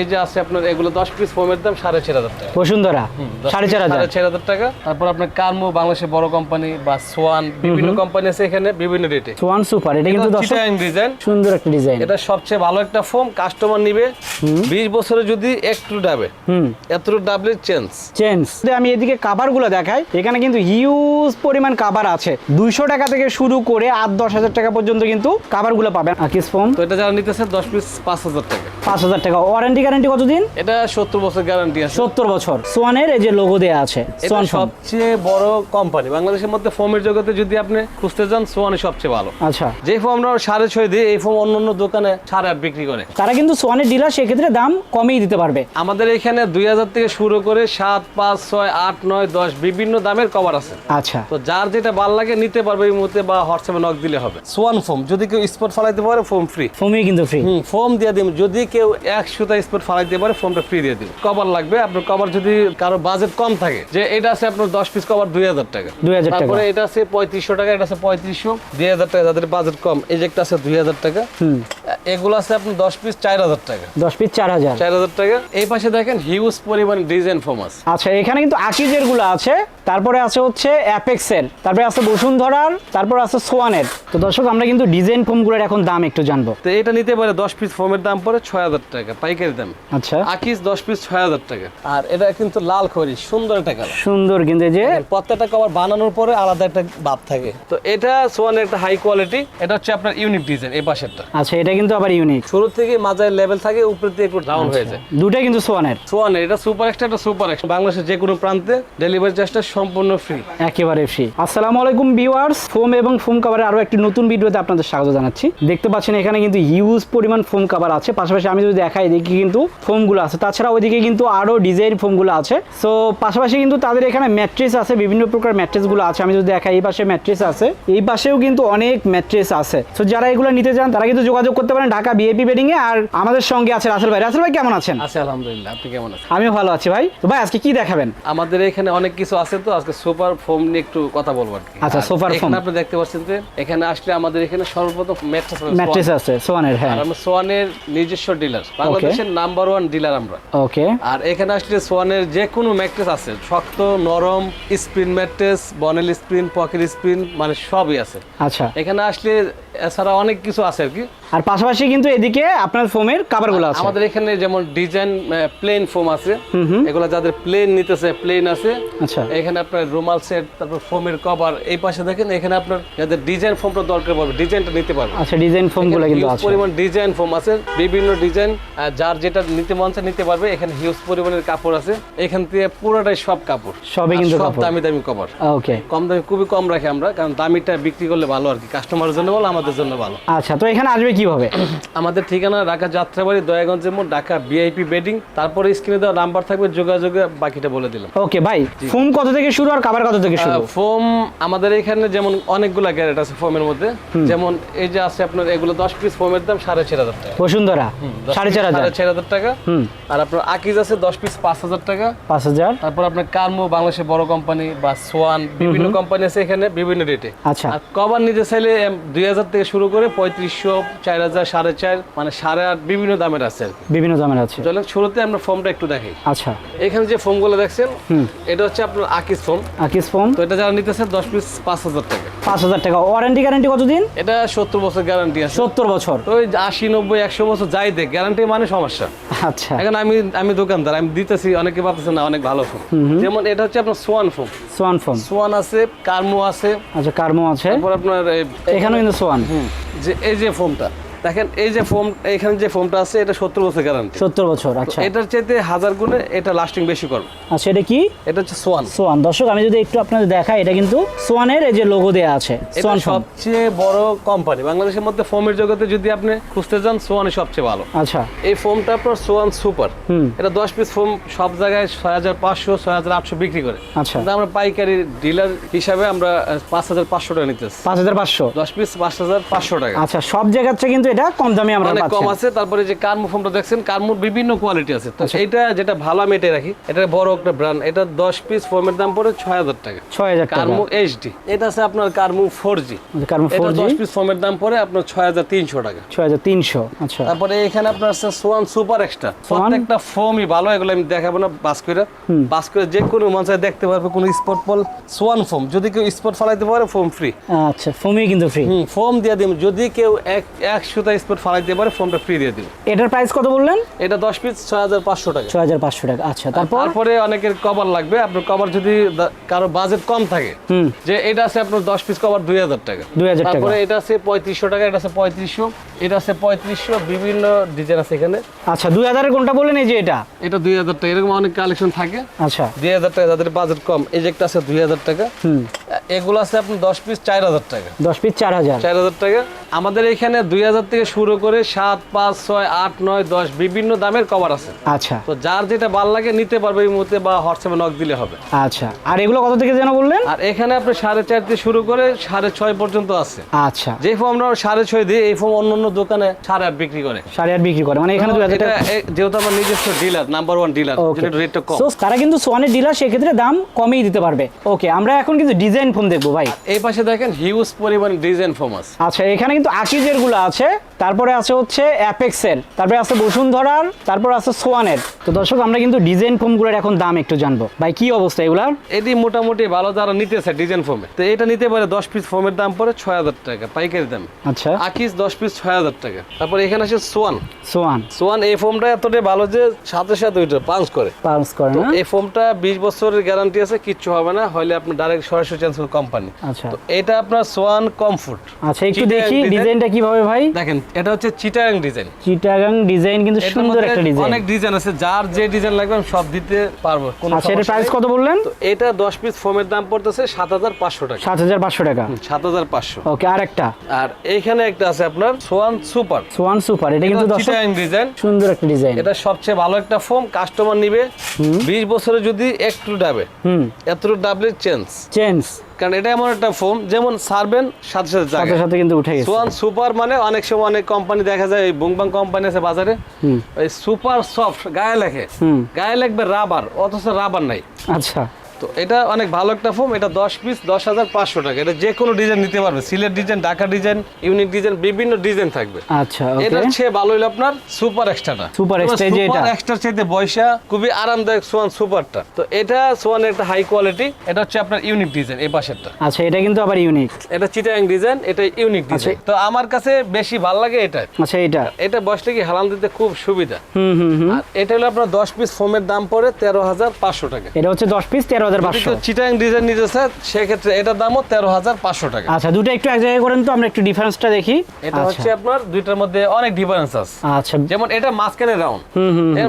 এই যে আছে আপনার এগুলো 10 পিস ফোমের দাম 4,500 টাকা। বসুন্ধরা 4,500 4,500 টাকা। তারপর আপনার কার্মো বাংলাদেশের বড় কোম্পানি বা সোয়ান বিভিন্ন কোম্পানি আছে এখানে বিভিন্ন রেটে। সোয়ান সুপার, এটা কিন্তু চিটাগাং ডিজাইন, সুন্দর একটা ডিজাইন। এটা সবচেয়ে ভালো একটা ফোম, কাস্টমার নিবে 20 বছরে যদি একটু ডাবে এতটুকু ডাবলে চেঞ্জ। আমি এদিকে কাভারগুলো দেখাই, এখানে কিন্তু হিউজ পরিমাণ কাভার আছে। 200 টাকা থেকে শুরু করে 8-10 হাজার টাকা পর্যন্ত কিন্তু কাভারগুলো পাবেন। আকিস ফোম তো এটা যারা নিতেছে 10 পিস 5,000 টাকা। 5,000 টাকা। ওয়ারেন্টি গ্যারান্টি কতদিন? এটা 70 বছর গ্যারান্টি আছে। 70 বছর। সোয়ানের এই যে লোগো দেয়া আছে, সোয়ান সবচেয়ে বড় কোম্পানি বাংলাদেশের মধ্যে ফোমের জগতে। যদি আপনি খুঁজতে যান সোয়ানই সবচেয়ে ভালো। আচ্ছা, যে ফোম আমরা 6.5 দিই, এই ফোম অন্যান্য দোকানে 8.5 বিক্রি করে। তারা কিন্তু সোয়ানের ডিলার, সেক্ষেত্রে দাম কমেই দিতে পারবে। আমাদের এখানে 2000 থেকে শুরু করে 7, 5, 6, 8, 9, 10 বিভিন্ন দামের কভার আছে। আচ্ছা, তো যার যেটা ভালো লাগে নিতে পারবে এই মুহূর্তে, বা হোয়াটসঅ্যাপে নক দিলে হবে। সোয়ান ফোম যদি কেউ স্পট ফালাইতে পারে ফোম ফ্রি। ফোমই কিন্তু ফ্রি। ফোম দিয়ে দিন। যদি কেউ 1 সুতা স্পট ফালাইতে পারে ফোমটা ফ্রি দিয়ে দিন। কভার লাগবে আপনার, কভার যদি কারো বাজেট কম থাকে, যে এটা আছে আপনার 10 পিস কভার 2000 টাকা। 2000 টাকা। তারপরে এটা আছে 3500 টাকা, এটা আছে 3500, 2000 টাকা যাদের বাজেট কম। এই যে একটা আছে 2000 টাকা। এগুলো আছে আপনার 10 পিস 4000 টাকা। 10 পিস 4000 টাকা। এই পাশে দেখেন হিউজ পরিমাণ ডিজাইন ফোম আছে। আচ্ছা, এখানে কিন্তু আকিজের গুলো আছে, তারপরে আছে হচ্ছে অ্যাপেক্সের, তারপরে আছে বসুন্ধরার, তারপর আছে সোয়ানের। তো দর্শক, আমরা কিন্তু ডিজাইন ফোমগুলোর এখন দাম একটু জানবো। তো এটা নিতে পারে 10 পিস ফোমের দাম পড়ে 6000 টাকা পাইকারি দাম। আচ্ছা, আকিজ 10 পিস 6000 টাকা। আর এটা কিন্তু লাল খড়ি, সুন্দর একটা কালার। সুন্দর, কিন্তু এই যে প্রত্যেকটা কভার বানানোর পরে আলাদা একটা ভাব থাকে। তো এটা সোয়ানের একটা হাই কোয়ালিটি। এটা হচ্ছে আপনার ইউনিক ডিজাইন এই পাশেরটা। আচ্ছা, এটা কিন্তু আবার ইউনিক। শুরু থেকে মাঝায় লেভেল থাকে, উপরে দিয়ে একটু ডাউন হয়ে যায়। দুটাই কিন্তু সোয়ানের। সোয়ানের এটা সুপার এক্সট্রা, এটা সুপার এক্সট্রা। বাংলাদেশের যে কোনো প্রান্তে ডেলিভারি চার্জটা সম্পূর্ণ ফ্রি, একেবারে ফ্রি। আসসালামু আলাইকুম ভিউয়ার্স, ফোম এবং ফোম কভারের আরো একটি নতুন ভিডিওতে আপনাদের স্বাগত জানাচ্ছি। দেখতে পাচ্ছেন এখানে কিন্তু হিউজ পরিমাণ ফোম কভার আছে। পাশাপাশি আমি যদি দেখাই, দেখি কিন্তু ফোমগুলো আছে। তাছাড়া ওইদিকে কিন্তু আরো ডিজাইন ফোমগুলো আছে। সো পাশাপাশি কিন্তু তাদের এখানে ম্যাট্রেস আছে, বিভিন্ন প্রকার ম্যাট্রেসগুলো আছে। আমি যদি দেখাই, এই পাশে ম্যাট্রেস আছে, এই পাশেও কিন্তু অনেক ম্যাট্রেস আছে। সো যারা এগুলো নিতে চান তারা কিন্তু যোগাযোগ করতে পারেন ঢাকা বিএপি বেডিং এ। আর আমাদের সঙ্গে আছে রাসেল ভাই। রাসেল ভাই কেমন আছেন? আছে আলহামদুলিল্লাহ, আপনি কেমন আছেন? আমিও ভালো আছি ভাই। তো ভাই আজকে কি দেখাবেন? আমাদের এখানে অনেক কিছু আছে, তো আজকে সুপার ফোম নিয়ে একটু কথা বলবো আর কি। আচ্ছা, সুপার ফোম আপনি দেখতে পাচ্ছেন যে এখানে আসলে আমাদের এখানে সর্বপ্রথম ম্যাট্রেস আছে সোয়ানের। হ্যাঁ, আর আমরা সোয়ানের নিজস্ব ডিলার, বাংলাদেশের নাম্বার 1 ডিলার আমরা। ওকে। আর এখানে আসলে সোয়ানের যে কোনো ম্যাট্রেস আছে, শক্ত, নরম, স্প্রিন ম্যাট্রেস, বনেল স্প্রিন, পকেট স্প্রিন, মানে সবই আছে। আচ্ছা, এখানে আসলে এছাড়া অনেক কিছু আছে আর কি। আর পাশাপাশি কিন্তু এদিকে আপনার ফোমের কভারগুলো আছে। আমাদের এখানে যেমন ডিজাইন প্লেন ফোম আছে, এগুলো যাদের প্লেন নিতেছে প্লেন আছে। আচ্ছা, এখানে আপনার রুমাল সেট, তারপর ফোমের কভার। এই পাশে দেখেন এখানে আপনার যাদের ডিজাইন ফোমটা দরকার পড়বে, ডিজাইনটা নিতে পারবে। আচ্ছা, ডিজাইন ফোমগুলো কিন্তু আছে, পরিমাণ ডিজাইন ফোম আছে, বিভিন্ন ডিজাইন। যার যেটা নিতে মন চায় নিতে পারবে। এখানে হিউজ পরিমাণের কাপড় আছে, এখান থেকে পুরোটাই সব কাপড়, সবই কিন্তু সব কাপড়। দামি দামি কভার। ওকে। কম দামি, খুবই কম রাখি আমরা, কারণ দামিটা বিক্রি করলে ভালো আর কি, কাস্টমারের জন্য ভালো, আমাদের জন্য ভালো। আচ্ছা, তো এখানে আসবে কিভাবে? আমাদের ঠিকানা ঢাকা যাত্রাবাড়ি, দয়াগঞ্জের মোড়, ঢাকা বিআইপি বেডিং। তারপরে স্ক্রিনে দেওয়া নাম্বার থাকবে, যোগাযোগে বাকিটা বলে দিলাম। ওকে ভাই, ফোম কত থেকে শুরু আর কভার কত থেকে শুরু? ফোম আমাদের এখানে যেমন অনেকগুলা গ্যারেট আছে ফোমের মধ্যে। যেমন এই যে আছে আপনার এগুলো 10 পিস ফোমের দাম 4,500 টাকা। বসুন্ধরা 4,500 টাকা। আর আপনার আকিজ আছে 10 পিস 5,000 টাকা। 5,000। তারপর আপনার কার্মো বাংলাদেশের বড় কোম্পানি বা সোয়ান বিভিন্ন কোম্পানি আছে এখানে বিভিন্ন রেটে। আচ্ছা, আর কভার নিতে চাইলে 2000 থেকে শুরু করে 3500, 4000, 4,500, মানে 8,500 বিভিন্ন দামের আছে আর কি। বিভিন্ন দামের আছে। চলেন শুরুতে আমরা ফোমটা একটু দেখাই। আচ্ছা, এখানে যে ফোমগুলো দেখছেন, এটা হচ্ছে আপনার আকিজ ফোম। আকিজ ফোম। তো এটা যারা নিতেছে 10 পিস 5,000 টাকা। 5,000 টাকা। ওয়ারেন্টি গ্যারান্টি কতদিন? এটা 70 বছর গ্যারান্টি আছে। 70 বছর। তো ওই 80, 90, 100 বছর যাই দেখ, গ্যারান্টি মানে সমস্যা। আচ্ছা, এখন আমি দোকানদার, আমি দিতেছি, অনেকে ভাবতেছে না অনেক ভালো ফোম। যেমন এটা হচ্ছে আপনার সোয়ান ফোম। সোয়ান ফোম। সোয়ান আছে, কার্মো আছে। আচ্ছা, কার্মো আছে। তারপর আপনার এখানেও কিন্তু সোয়ান। যে এই যে ফোমটা দেখেন, এই যে ফোম, এখানে যে ফোমটা আছে এটা 70 বছর গ্যারান্টি। 70 বছর। আচ্ছা, এটার চাইতে 1000 গুণে এটা লাস্টিং বেশি করবে। আচ্ছা, এটা কি? এটা হচ্ছে সোয়ান। সোয়ান। দর্শক, আমি যদি একটু আপনাদের দেখাই, এটা কিন্তু সোয়ানের এই যে লোগো দেয়া আছে, সোয়ান ফোম। সবচেয়ে বড় কোম্পানি বাংলাদেশের মধ্যে ফোমের জগতে। যদি আপনি খুঁজতে যান সোয়ানই সবচেয়ে ভালো। আচ্ছা, এই ফোমটা আপনার সোয়ান সুপার। এটা 10 পিস ফোম সব জায়গায় 6,500, 6,800 বিক্রি করে। আচ্ছা, কিন্তু আমরা পাইকারি ডিলার হিসাবে আমরা 5,500 টাকা নিতেছি। 5,500। 10 পিস 5,500 টাকা। আচ্ছা, সব জায়গার চেয়ে কিন্তু এটা কম দামে আমরা অনেক কম পাচ্ছি। আছে। তারপরে যে কার্মু ফোমটা দেখছেন, কার্মুর বিভিন্ন কোয়ালিটি আছে। তো এটা যেটা ভালো আমি এটাই রাখি, এটা বড় একটা ব্র্যান্ড। এটা 10 পিস ফোমের দাম পড়ে 6000 টাকা। 6000 টাকা। কার্মু এইচডি। এটা আছে আপনার কার্মু 4G। কার্মু এটা 4G 10 পিস ফোমের দাম পড়ে আপনার 6300 টাকা। 6300। আচ্ছা, তারপরে এখানে আপনার আছে সোয়ান সুপার এক্সট্রা। প্রত্যেকটা ফোমই ভালো, এগুলো আমি দেখাবো না বাস করে যে কোনো মঞ্চায় দেখতে পারবে, কোনো স্পট বল সোয়ান ফোম, যদি কেউ স্পট ফালাইতে পারে ফোম ফ্রি। আচ্ছা, ফোমই কিন্তু ফ্রি। ফোম দিয়ে দিন, যদি কেউ এক সুতা স্পট ফালাইতে পারে ফোমটা ফ্রি দিয়ে দিন। এটার প্রাইস কত বললেন? এটা 10 পিস 6500 টাকা। 6500 টাকা। আচ্ছা, তারপরে অনেকের কভার লাগবে। আপনার কভার যদি কারো বাজেট কম থাকে, যে এটা আছে আপনার 10 পিস কভার 2000 টাকা। 2000 টাকা। তারপরে এটা আছে 3500 টাকা, এটা আছে 3500, এটা আছে 3500, বিভিন্ন ডিজাইন আছে এখানে। আচ্ছা, 2000 এর কোনটা বললেন? এই যে এটা 2000 টাকা, এরকম অনেক কালেকশন থাকে। আচ্ছা, 2000 টাকা যাদের বাজেট কম, এই যে একটা আছে 2000 টাকা। এগুলো আছে আপনার 10 পিস 4000 টাকা। 10 পিস 4000 টাকা। আমাদের এখানে 2000 থেকে শুরু করে 7, 5, 6, 8, 9, 10 বিভিন্ন দামের কভার আছে। আচ্ছা, তো যার যেটা ভালো লাগে নিতে পারবে এই মুহূর্তে, বা হোয়াটসঅ্যাপে নক দিলে হবে। আচ্ছা। আর এগুলো কত থেকে যেন বললেন? আর এখানে আপনি 4.5 থেকে শুরু করে 6.5 পর্যন্ত আছে। আচ্ছা, যে ফোম আমরা 6.5 দিই, এই ফোম অন্য দোকানে 8.5 বিক্রি করে। 8.5 বিক্রি করে, মানে এখানে 2000 টাকা। যেহেতু আমার নিজস্ব ডিলার, নাম্বার 1 ডিলার, যেটা রেটটা কম। সো তারা কিন্তু সোয়ানের ডিলার, সেক্ষেত্রে দাম কমই দিতে পারবে। ওকে, আমরা এখন কিন্তু ডিজাইন ফোম দেখবো ভাই। এই পাশে দেখেন হিউজ পরিমাণ ডিজাইন ফোম আছে। আচ্ছা, এখানে কিন্তু আকিজের গুলো আছে, তারপরে আছে হচ্ছে অ্যাপেক্সের, তারপরে আছে বসুন্ধরার, তারপর আছে সোয়ানের। তো দর্শক, আমরা কিন্তু ডিজাইন ফোমগুলোর এখন দাম একটু জানবো। ভাই, কি অবস্থা এগুলার? এটি মোটামুটি ভালো যারা নিতেছে ডিজাইন ফোমে, তো এটা নিতে পারে। 10 পিস ফোমের দাম পড়ে 6000 টাকা পাইকারি দাম। আচ্ছা, আকিজ 10 পিস 6000 টাকা। তারপর এখানে আছে সোয়ান। সোয়ান এই ফোমটা এতটাই ভালো যে সাথে সাথে ওইটা পাঞ্চ করে। না? এই ফোমটা 20 বছরের গ্যারান্টি আছে, কিচ্ছু হবে না, হলে আপনি ডাইরেক্ট সরাসরি চেঞ্জ করুন কোম্পানি। আচ্ছা, তো এটা আপনার সোয়ান কমফোর্ট। আচ্ছা, একটু দেখি ডিজাইনটা কিভাবে ভাই। দেখেন, এটা হচ্ছে চিটাগাং ডিজাইন। চিটাগাং ডিজাইন কিন্তু সুন্দর একটা ডিজাইন। অনেক ডিজাইন আছে, যার যে ডিজাইন লাগবে আমি সব দিতে পারবো। আচ্ছা, এর প্রাইস কত বললেন? তো এটা 10 পিস ফোমের দাম পড়তেছে 7500 টাকা। 7500 টাকা। 7500। ওকে, আরেকটা। আর এইখানে একটা আছে আপনার সোয়ান সুপার। সোয়ান সুপার, এটা কিন্তু চিটাগাং ডিজাইন, সুন্দর একটা ডিজাইন। এটা সবচেয়ে ভালো একটা ফোম। কাস্টমার নিবে 20 বছরে যদি একটু ডাবে, এতটুকু ডাবলে চেঞ্জ। কারণ এটা এমন একটা ফোম, যেমন সারবেন সাথে সাথে সাথে কিন্তু উঠে গেছে। সোয়ান সুপার মানে অনেক সময় অনেক কোম্পানি দেখা যায়, এই বুংবাং কোম্পানি আছে বাজারে, ওই সুপার সফট গায়ে লেখে, গায়ে লাগবে রাবার, অথচ রাবার নাই। আচ্ছা, তো এটা অনেক ভালো একটা ফোম। এটা 10 পিস 10500 টাকা। এটা যে কোনো ডিজাইন নিতে পারবে, Sylhet design, Dhaka design, unique design, বিভিন্ন ডিজাইন থাকবে। আচ্ছা, ওকে। এটার চেয়ে ভালো হলো আপনার সুপার এক্সট্রাটা। সুপার এক্সট্রা, যে এটা সুপার এক্সট্রার চাইতে বয়সা খুবই আরামদায়ক সোয়ান সুপারটা। তো এটা সোয়ানের একটা হাই কোয়ালিটি। এটা হচ্ছে আপনার ইউনিক ডিজাইন, এই পাশেরটা। আচ্ছা, এটা কিন্তু আবার ইউনিক। এটা চিটাগাং ডিজাইন, এটা ইউনিক ডিজাইন। তো আমার কাছে বেশি ভালো লাগে এটা। আচ্ছা, এটা বসলে কি হালান দিতে খুব সুবিধা। আর এটা হলো আপনার 10 পিস ফোমের দাম পড়ে 13500 টাকা। এটা হচ্ছে 10 পিস 13500। চিটাগাং ডিজাইন নিতে স্যার, সেক্ষেত্রে এটার দামও 13500 টাকা। আচ্ছা, দুটো একটু এক জায়গায় করেন তো, আমরা একটু ডিফারেন্সটা দেখি। এটা হচ্ছে আপনার দুইটার মধ্যে অনেক ডিফারেন্স আছে। আচ্ছা, যেমন এটা মাঝখানে রাউন্ড,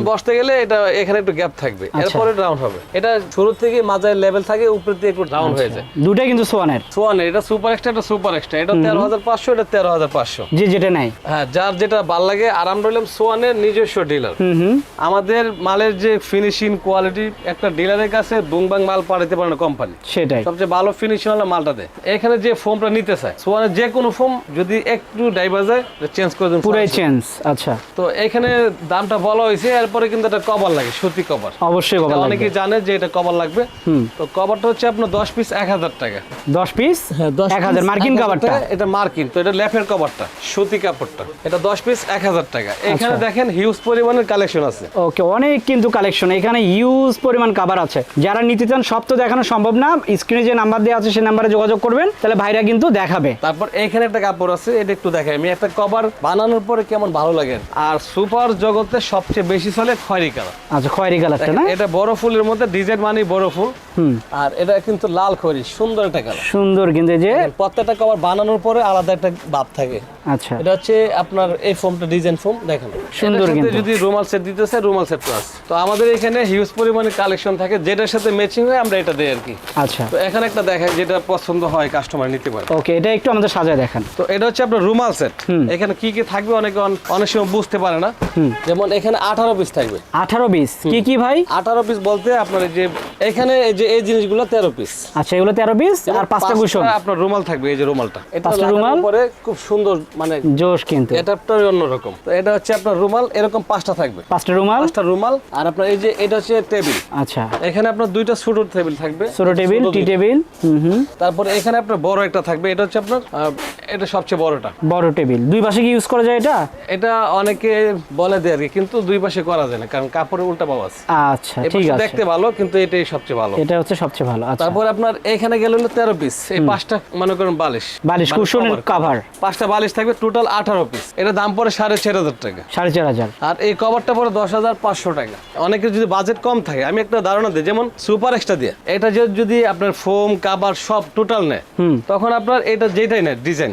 বসতে গেলে এটা এখানে একটু গ্যাপ থাকবে, এরপরে রাউন্ড হবে। এটা শুরু থেকে মাঝের লেভেল থাকে, উপর থেকে একটু রাউন্ড হয়ে যায়। দুটাই কিন্তু সোয়ানের। এটা সুপার এক্সট্রা, এটা সুপার এক্সট্রা। এটা 13500, এটা 13500। যে যেটা নাই, হ্যাঁ, যার যেটা ভালো লাগে। আর আমরা হলাম সোয়ানের নিজস্ব ডিলার। আমাদের মালের যে ফিনিশিং কোয়ালিটি, একটা ডিলারের কাছে বুংবাং মাল পাঠাতে পারে না কোম্পানি। সেটাই সবচেয়ে ভালো ফিনিশিং হলো মালটা দেয়। এখানে যে ফোমটা নিতে চায়, সোয়ানের যে কোনো ফোম যদি একটু ডাইভার যায়, চেঞ্জ করে দেন, পুরাই চেঞ্জ। আচ্ছা, তো এখানে দামটা বলা হয়েছে। এরপরে কিন্তু একটা কভার লাগে, সুতি কভার। অবশ্যই কভার লাগবে। অনেকেই জানে যে এটা কভার লাগবে। তো কভারটা হচ্ছে আপনার 10 পিস 1000 টাকা। 10 পিস 1000 মার্কিন কভারটা। এটা মার্কিন, তো এটা লেফের কভারটা, সুতি কাপড়টা। এটা 10 পিস 1000 টাকা। এখানে দেখেন হিউজ পরিমাণের কালেকশন আছে। ওকে, অনেক কিন্তু কালেকশন, এখানে হিউজ পরিমাণ কভার আছে। যারা নিতে চান, সব তো দেখানো সম্ভব না। স্ক্রিনে যে নাম্বার দেওয়া আছে সেই নাম্বারে যোগাযোগ করবেন, তাহলে ভাইরা কিন্তু দেখাবে। তারপর এখানে একটা কাপড় আছে, এটা একটু দেখাই আমি। একটা কভার বানানোর পরে কেমন ভালো লাগে। আর সুপার জগতে সবচেয়ে বেশি চলে খয়েরি কালার। আচ্ছা, খয়েরি কালারটা না? এটা বড় ফুলের মধ্যে ডিজাইন মানে বড় ফুল। আর এটা কিন্তু লাল খয়েরি, সুন্দর একটা কালার। সুন্দর, কিন্তু যে প্রত্যেকটা কভার বানানোর পরে আলাদা একটা ভাব থাকে। আচ্ছা, এটা হচ্ছে আপনার এই ফোমটা ডিজাইন ফোম, দেখেন সুন্দর। কিন্তু যদি রুমাল সেট দিতে চায়, রুমাল সেট আছে। তো আমাদের এখানে হিউজ পরিমাণে কালেকশন থাকে, যেটার সাথে ম্যাচিং হয় আমরা এটা দেই আর কি। আচ্ছা তো এখানে একটা দেখাই যেটা পছন্দ হয় কাস্টমার নিতে পারে। ওকে, এটা একটু আমাদের সাজায় দেখান। তো এটা হচ্ছে আপনার রুমাল সেট। এখানে কি কি থাকবে অনেক সময় বুঝতে পারে না। যেমন এখানে 18 পিস থাকবে। 18 পিস কি কি ভাই? 18 পিস বলতে আপনার এই যে এখানে এই যে এই জিনিসগুলো 13 পিস। আচ্ছা, এগুলো 13 পিস আর 5টা কুশন। আপনার রুমাল থাকবে, এই যে রুমালটা, এটা 5টা রুমাল পরে খুব সুন্দর, মানে জোশ কিন্তু এটা অন্যরকম। তো এটা হচ্ছে আপনার রুমাল, এরকম 5টা থাকবে। 5টা রুমাল, 5টা রুমাল। আর আপনার এই যে এটা হচ্ছে টেবিল। আচ্ছা, এখানে আপনার দুইটা ছোট টেবিল থাকবে, ছোট টেবিল, টি টেবিল। তারপরে এখানে আপনার বড় একটা থাকবে, এটা হচ্ছে আপনার এটা সবচেয়ে বড়টা। বড় টেবিল দুই পাশে কি ইউজ করা যায় এটা? এটা অনেকে বলে দেয় আর কি, কিন্তু দুই পাশে করা যায় না, কারণ কাপড়ের উল্টা পাওয়া আছে। আচ্ছা ঠিক আছে, দেখতে ভালো, কিন্তু এটাই সবচেয়ে ভালো। এটা হচ্ছে সবচেয়ে ভালো। আচ্ছা, তারপর আপনার এখানে গেল 13 পিস, এই 5টা মনে করেন বালিশ কুশনের কভার, 5টা বালিশ থাকবে, টোটাল 18 পিস। এটা দাম পড়ে 4,500 টাকা। 4,500। আর এই কভারটা পড়ে 10,500 টাকা। অনেকের যদি বাজেট কম থাকে, আমি একটা ধারণা দিই, যেমন সুপার এক্সট্রা দিয়ে এটা যদি আপনার ফোম কাভার সব টোটাল নেয়, তখন আপনার এটা যেটাই নেয় ডিজাইন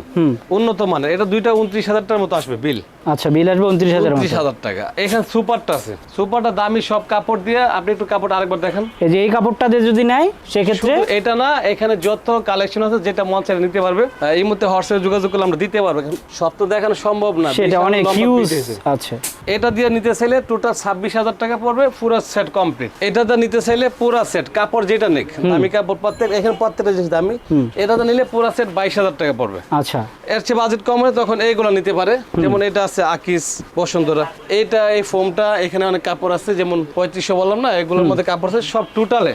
উন্নত মানের, এটা দুইটা 29,000 টাকার মতো আসবে বিল। আচ্ছা, বিল আসবে 29,000 টাকা। এখানে সুপারটা আছে, সুপারটা দামি সব কাপড় দিয়ে। আপনি একটু কাপড় আরেকবার দেখেন। এই যে এই কাপড়টা দিয়ে যদি নেয় সেক্ষেত্রে এটা না, এখানে যত কালেকশন আছে যেটা মন চাইলে নিতে পারবে। এই মুহূর্তে হোয়াটসঅ্যাপে যোগাযোগ করলে আমরা দিতে পারবো, সব তো দেখানো সম্ভব না, সেটা অনেক হিউজ। আচ্ছা, এটা দিয়ে নিতে চাইলে টোটাল 26,000 টাকা পড়বে, পুরো সেট কমপ্লিট। এটাতে নিতে চাইলে পুরো সেট কাপড় যেটা নেক, দামি কাপড় প্রত্যেক, এখানে প্রত্যেকটা জিনিস দামি। এটাতে নিলে পুরো সেট 22,000 টাকা পড়বে। আচ্ছা, এর চেয়ে বাজেট কম হয় তখন এইগুলো নিতে পারে। যেমন এটা আছে আকিস, বসুন্ধরা, এইটা এই ফোমটা, এখানে অনেক কাপড় আছে, যেমন 3500 বললাম না, এগুলোর মধ্যে কাপড় আছে সব টোটালে।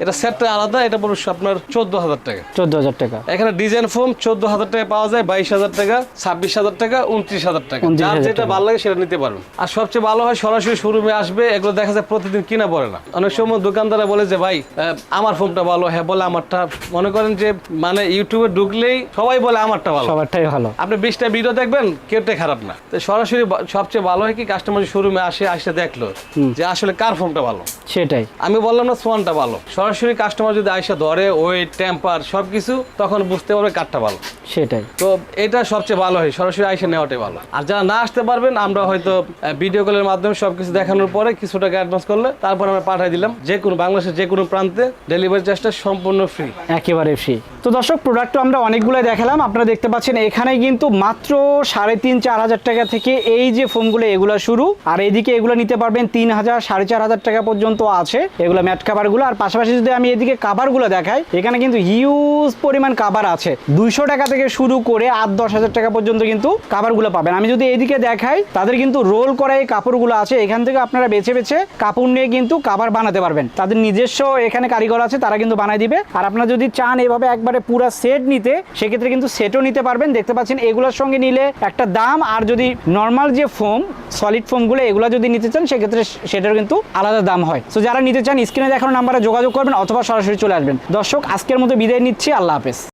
এটা সেটটা আলাদা, এটা পড়বে আপনার 14,000 টাকা। 14,000 টাকা। এখানে ডিজাইন ফোম 14,000 টাকা পাওয়া যায়, 22,000 টাকা, 26,000 টাকা, 29,000 টাকা। যার যেটা ভালো লাগে সেটা নিতে পারবেন। আর সবচেয়ে ভালো হয় সরাসরি শোরুমে আসবে, এগুলো দেখা যায় প্রতিদিন কিনা পড়ে না। অনেক সময় দোকানদারা বলে যে ভাই আমার ফোমটা ভালো, হ্যাঁ বলে আমারটা। মনে করেন যে মানে ইউটিউবে ঢুকলেই সবাই বলে আমারটা ভালো, সবারটাই ভালো। আপনি 20টা ভিডিও দেখবেন, কেউটাই খারাপ না। তো সরাসরি সবচেয়ে ভালো হয় কি, কাস্টমার শোরুমে আসে দেখলো যে আসলে কার ফোমটা ভালো। সেটাই আমি বললাম না সোয়ানটা ভালো, সরাসরি কাস্টমার যদি আইসা ধরে ওয়েট টেম্পার সবকিছু, তখন বুঝতে পারবে কারটা ভালো। সেটাই তো এটা সবচেয়ে ভালো হয়, সরাসরি আইসা নেওয়াটাই ভালো। আর যারা না আসতে পারবেন, আমরা হয়তো ভিডিও কলের মাধ্যমে সবকিছু দেখানোর পরে কিছু টাকা অ্যাডভান্স করলে তারপর আমরা পাঠিয়ে দিলাম। যে কোনো বাংলাদেশের যে কোনো প্রান্তে ডেলিভারি চার্জটা সম্পূর্ণ ফ্রি, একেবারে ফ্রি। তো দর্শক, প্রোডাক্ট আমরা অনেকগুলো দেখালাম, আপনারা দেখতে পাচ্ছেন এখানে কিন্তু মাত্র 3,500-4,000 টাকা থেকে এই যে ফোমগুলো এগুলো শুরু। আর এইদিকে এগুলো নিতে পারবেন 3,000-4,500 টাকা পর্যন্ত আছে এগুলো ম্যাট কাভারগুলো। আর পাশাপাশি যদি আমি এদিকে কাভারগুলো দেখাই, এখানে কিন্তু হিউজ পরিমাণ কাভার আছে, 200 টাকা থেকে শুরু করে 8-10,000 টাকা পর্যন্ত কিন্তু কাভারগুলো পাবেন। আমি যদি এইদিকে দেখাই, তাদের কিন্তু রোল করা এই কাপড়গুলো আছে, এখান থেকে আপনারা বেছে বেছে কাপড় নিয়ে কিন্তু কাভার বানাতে পারবেন। তাদের নিজস্ব এখানে কারিগর আছে, তারা কিন্তু বানাই দিবে। আর আপনারা যদি চান এভাবে একবারে পুরো সেট নিতে, সেক্ষেত্রে কিন্তু সেটও নিতে পারবেন। দেখতে পাচ্ছেন এগুলোর সঙ্গে নিলে একটা দাম, আর যদি নর্মাল যে ফোম সলিড ফোমগুলো এগুলো যদি নিতে চান, সেক্ষেত্রে সেটার কিন্তু আলাদা দাম হয়। তো যারা নিতে চান স্ক্রিনে দেখানো নাম্বারে যোগাযোগ করবেন অথবা সরাসরি চলে আসবেন। দর্শক, আজকের মতো বিদায় নিচ্ছি, আল্লাহ হাফেজ।